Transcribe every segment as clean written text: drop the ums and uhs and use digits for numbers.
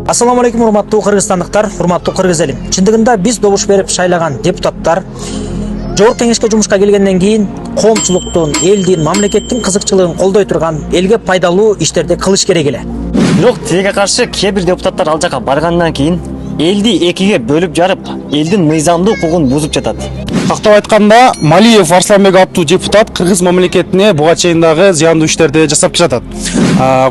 Ассаламу алейкум, урматтуу кыргызстандыктар, урматтуу кыргыз элим. Чындыгында биз добуш берип шайлаган депутаттар Жогорку Кеңешке жумушка келгенден кийин коомчулуктун, элдин, мамлекеттин кызыкчылыгын колдой турган, элге пайдалуу иштерди кылыш керек эле. Бирок тиге каршы кээ бир депутаттар ал жака баргандан кийин элди экиге бөлүп жарып, элдин мыйзамдуу укугун бузуп жатат. Тактап айтканда, Малиев Арсланбек аттуу депутат кыргыз мамлекетине буга чейин дагы зыяндуу иштерди жасап жатат.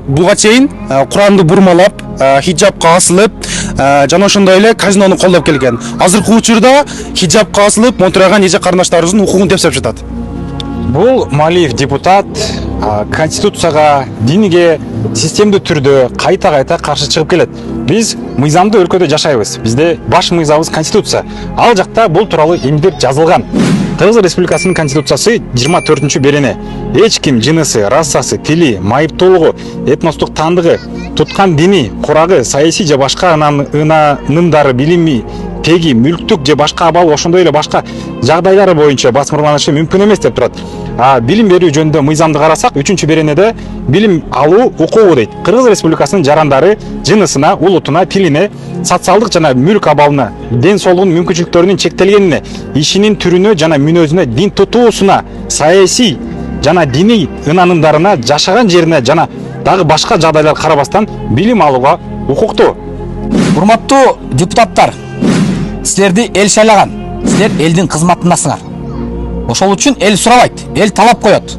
Буга чейин Куранды бурмалап, хиджабка асылып, жана ошондой эле казинону колдоп келген. Азыркы учурда хиджабка асылып, монтураган эже карындаштарыбыздын укугун тепсеп жатат. Бул Малиев депутат конституцияга, динге системдүү түрдө кайта каршы чыгып келет. Биз мыйзамдуу өлкөдө жашайбыз. Бизде баш мыйзамыбыз конституция. Ал жакта бул тууралуу эмгеп жазылган. Кыргыз Республикасынын конституциясы 24-берене эч ким жынысы, расасы, тили, майыптуулугу, этностук тандыгы, туткан дини, курагы, саясий же башка ынанымдары, билими, теги, мүлктүк же башка абал ошондой эле башка жагдайлары боюнча басмырланышы мүмкүн эмес деп турат. Билим берүү жөнүндө мыйзамды карасак, 3-беренеде билим алуу укугу дейт. Кыргыз Республикасынын жарандары жынысына, улутуна, тилине, социалдык жана мүлк абалына, ден соолугунун мүмкүнчүлүктөрүнүн чектелгенине, ишинин түрүнө жана мүнөзүнө, дин тутуусуна, саясий жана диний ынанымдарына, жашаган жерине жана дагы башка жагдайлар карабастан билим алууга укуктуу. Урматтуу депутаттар, силерди эл шайлаган, силер элдин кызматындасыңар. Ошол үчүн эл сурабайт, эл талап коет.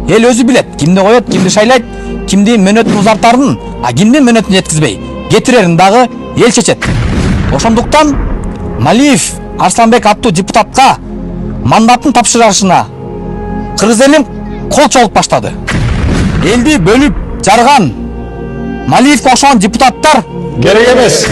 Эл өзү билет, кимди коет, кимди шайлайт, кимди мөөнөтүн узартарын, кимди мөөнөтүн жеткизбей, кетирерин дагы эл чечет. Ошондуктан Малиев Арсланбек аттуу депутатка мандатын тапшырышына кыргыз элим кол чогулуп баштады. Элди бөлүп жарган Малиевке окшогон депутаттар Керек эмес.